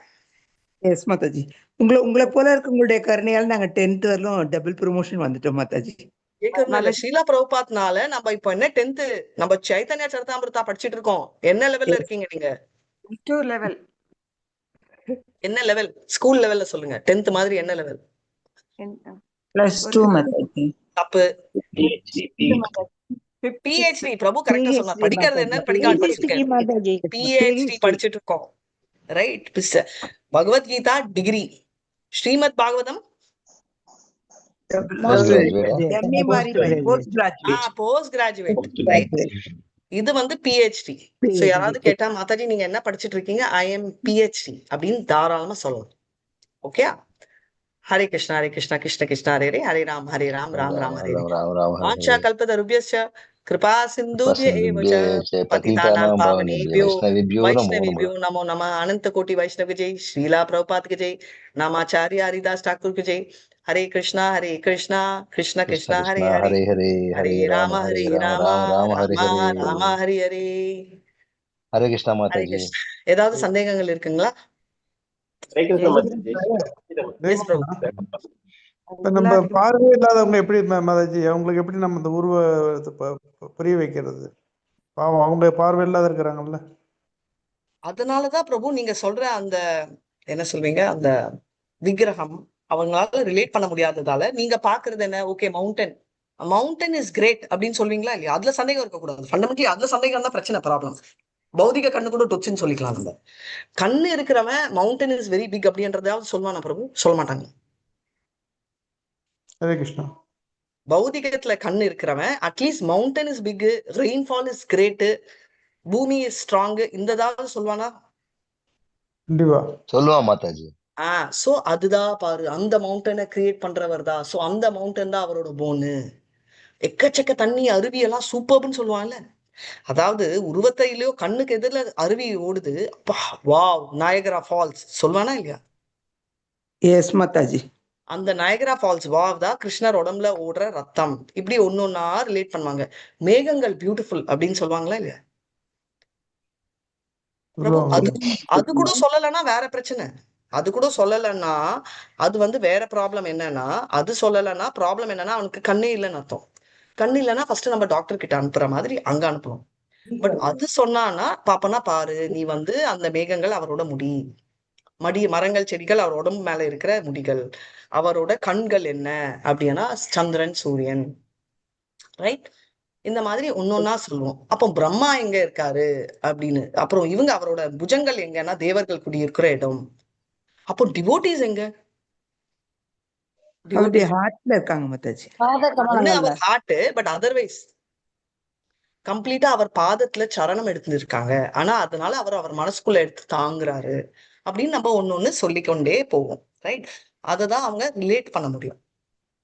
எஸ் மாதாஜி. உங்களை போல இருக்க உங்களுடைய கருணையால நாங்க 10th வரலும் டபுள் ப்ரமோஷன் வந்துட்டோம் மாதாஜி. கேட்கறதுனால ஷீலா பிரபுபாத்னால நம்ம இப்போ என்ன 10th நம்ம சைத்தன்யா சரிதாமிருதா படிச்சிட்டு இருக்கோம். என்ன லெவல்ல இருக்கீங்க நீங்க? லெவல். என்ன லெவல்? ஸ்கூல் லெவல்ல சொல்லுங்க. 10th மாதிரி என்ன லெவல்? +2 மாதாஜி. தப்பு. PhD. பிரபு கரெக்டா சொன்னா. படிக்கிறது என்னன்னு படிக்காம படிச்சிருக்கேன். PhD படிச்சிட்டு இருக்கோம், right. Bhagavad Gita degree, Srimad Bhagavatam post graduate, right. இது வந்து PhD. சோ யாராவது கேட்டா மாதாஜி நீங்க என்ன படிச்சிட்டு இருக்கீங்க, I am PhD அப்படின்னு தாராளமா சொல்லணும். ஓகே. ஹரே கிருஷ்ணா ஹரே கிருஷ்ணா கிருஷ்ண கிருஷ்ணா ஹரே ஹரே, ஹரே ராம் ராம் ராம் ஹரே ஹரே. ஆச்சா கல்பதருப்யஸ்ச கிருபா சிந்துப்ய ஏவ ச பதிதானாம் பாவனேப்யோ வைஷ்ணவேப்யோ நமோ நமः. अनंत कोटि वैष्णव की जय, श्रीला प्रभुपाद की जय, नामाचार्य हरिदास ठाकुर की जय. हरे कृष्णा कृष्ण कृष्ण हरे हरे, हरे राम राम राम हरे हरे. ஹரே கிருஷ்ணா ஹரே மாதாஜி. கிருஷ்ணா. ஏதாவது சந்தேகங்கள் இருக்குங்களா? இப்ப நம்ம பார்வை இல்லாதவங்க எப்படி மாதாஜி, அவங்களுக்கு எப்படி நம்ம இந்த உருவத்தை புரிய வைக்கிறது? பாவம் அவங்க பார்வை இல்லாத இருக்கிறாங்கல்ல. அதனாலதான் பிரபு நீங்க சொல்ற அந்த என்ன சொல்வீங்க, அந்த விக்கிரகம் அவங்களால ரிலேட் பண்ண முடியாததால நீங்க பாக்குறது என்ன, ஓகே மவுண்டன் இஸ் கிரேட் அப்படின்னு சொல்வீங்களா இல்லையா? அதுல சந்தேகம் இருக்கக்கூடாது. ஃபண்டமெண்டலி அதுல சந்தேகம் தான் பிரச்சனை, ப்ராப்ளம். பௌதிக கண்ணு கூட டொச்சுன்னு சொல்லிக்கலாம். நம்ம கண்ணு இருக்கிறவன் மவுண்டன் இஸ் வெரி பிக் அப்படின்றதாவது சொல்லுவானா பிரபு? சொல்ல மாட்டாங்க. ஹரே கிருஷ்ணா. பௌதிகத்துல கண்ணு இருக்கிறவன் at least mountain is big, rainfall is great, பூமி இஸ் ஸ்ட்ராங், இந்த ஏதாவது சொல்லுவானா? கண்டிப்பா சொல்லுவான் மாதாஜி. சோ அதுதான் பாரு, அந்த மவுண்டனை கிரியேட் பண்றவர் தான். சோ அந்த மவுண்டன் தான் அவரோட போனு. எக்கச்சக்க தண்ணி அருவி எல்லாம் சூப்பர்னு சொல்லுவாங்கல்ல. அதாவது உருவத்தையிலயோ கண்ணுக்கு எதிரில அருவி ஓடுது, வாவ் நயகரா ஃபால்ஸ் சொல்லுவானா இல்லையா? எஸ் மாதாஜி. அந்த நயகரா ஃபால்ஸ் வாவ் தான் கிருஷ்ணர் உடம்புல ஓடுற ரத்தம். இப்படி ஒன்னொன்னா ரிலேட் பண்ணுவாங்க. மேகங்கள் பியூட்டிஃபுல் அப்படின்னு சொல்லுவாங்களா இல்லையா? பிரபு அது அது கூட சொல்லுவாங்க. சொல்லலைன்னா வேற பிரச்சனை. அது கூட சொல்லலைன்னா அது வந்து வேற ப்ராப்ளம். என்னன்னா அது சொல்லலைன்னா ப்ராப்ளம் என்னன்னா அவனுக்கு கண்ணே இல்லைன்னு அர்த்தம். கண்ணு இல்லைன்னா ஃபர்ஸ்ட் நம்ம டாக்டர் கிட்ட அனுப்புற மாதிரி அங்க அனுப்புவோம். பட் அது சொன்னான்னா பாப்பனா பாரு, நீ வந்து அந்த மேகங்கள் அவரோட முடி, மரங்கள் செடிகள் அவர் உடம்பு மேல இருக்கிற முடிகள், அவரோட கண்கள் என்ன அப்படின்னா சந்திரன் சூரியன், ரைட்? இந்த மாதிரி ஒன்னொன்னா சொல்லுவோம். அப்போ பிரம்மா எங்க இருக்காரு அப்படின்னு, அப்புறம் இவங்க அவரோட புஜங்கள் எங்கன்னா தேவர்கள் குடியிருக்கிற இடம். அப்போ டிவோட்டிஸ் எங்க? அவருடைய டிவோட்டிஸ் ஹார்ட்ல இருக்காங்க மாதாஜி. ஒண்ணு அவர் ஹார்ட், பட் அதர்வைஸ் கம்ப்ளீட்டா அவர் பாதத்துல சரணம் எடுத்துருக்காங்க. ஆனா அதனால அவர் மனசுக்குள்ள எடுத்து தாங்குறாரு அப்படின்னு நம்ம ஒண்ணு சொல்லிக்கொண்டே போவோம், ரைட்? அததான் அவங்க ரிலேட் பண்ண முடியும்.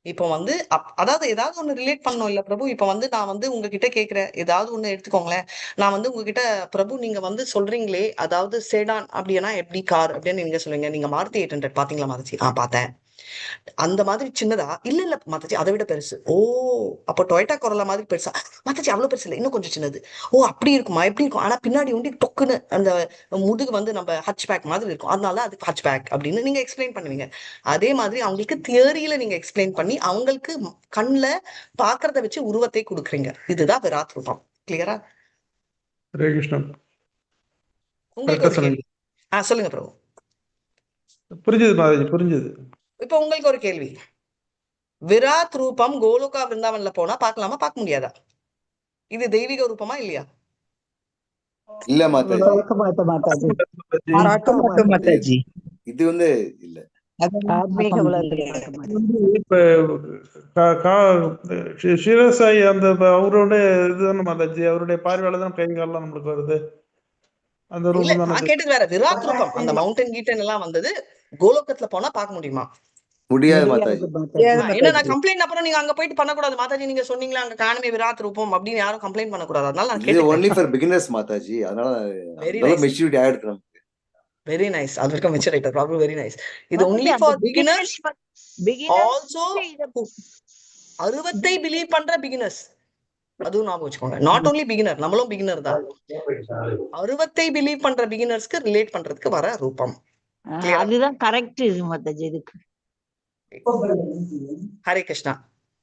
இப்போ வந்து அதாவது ஏதாவது ஒண்ணு ரிலேட் பண்ணணும் இல்ல பிரபு? இப்போ வந்து நான் வந்து உங்ககிட்ட கேட்கிறேன், ஏதாவது ஒண்ணு எடுத்துக்கோங்களேன். நான் வந்து உங்ககிட்ட, பிரபு நீங்க வந்து சொல்றீங்களே, அதாவது சேடான் அப்படின்னா எப்படி கார் அப்படின்னு நீங்க சொல்லுவீங்க. நீங்க மாருதி 800 பாத்தீங்களா மாதாஜி? பார்த்தேன். அந்த மாதிரி சின்னதா? இல்ல மாதாஜி, அதை விட பெருசு. ஓ, அப்போ டொயோட்டா கொரோலா மாதிரி பெருசா? மாதாஜி அவ்வளவு பெருசு இல்ல, இன்னும் கொஞ்சம் சின்னது. ஓ அப்படி இருக்குமா? எப்படி இருக்கும்? ஆனா பின்னாடி வந்து டொக்குன்னு அந்த முதுகு வந்து நம்ம ஹட்ச் பேக் மாதிரி இருக்கும், அதனால அது ஹட்ச் பேக் அப்படின்னு நீங்க எக்ஸ்பிளைன் பண்ணுவீங்க. அதே மாதிரி அவங்களுக்கு தியரியில நீங்க எக்ஸ்பிளைன் பண்ணி அவங்களுக்கு கண்ணுல பாக்குறத வச்சு உருவத்தை கொடுக்குறீங்க. இதுதான் விராட் ரூபம். கிளியரா? ஹரே கிருஷ்ணன். உங்களுக்கு ஒரு கேள்வி. சொல்லுங்க பிரபு. புரிஞ்சுது மாதாஜி, புரிஞ்சுது. இப்ப உங்களுக்கு ஒரு கேள்வி. விராட் ரூபம் கோலோகா விருந்தாவன்ல போனா பார்க்கலாமா, பார்க்க முடியாதா? இது தெய்வீக ரூபமா இல்லையா? இல்ல மாதாஜி, பார்க்க மாட்டோம் மாதாஜி. இது வந்து இல்ல. ஆத்மீக உலகத்துல பார்க்க மாட்டோம். இப்ப ஷிரசாயி அந்த அவரோட இதுதானே மாதாஜி, அவருடைய பார்வையால தான் கை காலெல்லாம் நம்மளுக்கு வருது. அந்த இல்ல, ரூபம் நான் தானே. கேட்டது வேற. விராட் ரூபம் அந்த மவுண்டன் கீட்டன் எல்லாம் வந்தது கோலோகத்துல போனா பார்க்க முடியுமா? முடியாது மாதாஜி. என்ன நான் கம்ப்ளைண்ட் அப்புறம் நீங்க அங்க போயிட்டு பண்ணக்கூடாது மாதாஜி. நீங்க சொன்னீங்களா அங்க காணுமே விராட் ரூபம் அப்படின்னு, யாரும் கம்ப்ளைண்ட் பண்ணக்கூடாது. அதனால நான் இது ஒன்லி கேட்டேன். For beginners Mataji. அதனால வெரி நல்ல நைஸ், மெச்சூரிட்டி ஆயிடுது நமக்கு. Very nice. அது வரைக்கும் மெச்சூரிட்டி ப்ராப்ளம். Very nice. இது மாதாஜி, ஒன்லி அந்த ஃபார் பிகினர்ஸ். ஆல்சோ beginners அருவத்தை பிலீவ் பண்ற பிகினர்ஸ், அதுவும் ஞாபகம் வச்சுக்கோங்க. நாட் ஓன்லி பிகினர், நம்மளும் பிகினர் தான். அருவத்தை பிலீவ் பண்ற பிகினர்ஸ்க்கு ரிலேட் பண்றதுக்கு வர ரூபம். அதுதான் கரெக்ட் இது மாதாஜி. இதுக்கு ஹரே கிருஷ்ணா.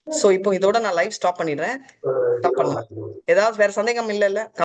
சோ இப்போ இதோட நான் லைவ் ஸ்டாப் பண்ணிடுறேன். ஸ்டாப் பண்ணலாம். ஏதாவது வேற சந்தேகம் இல்ல?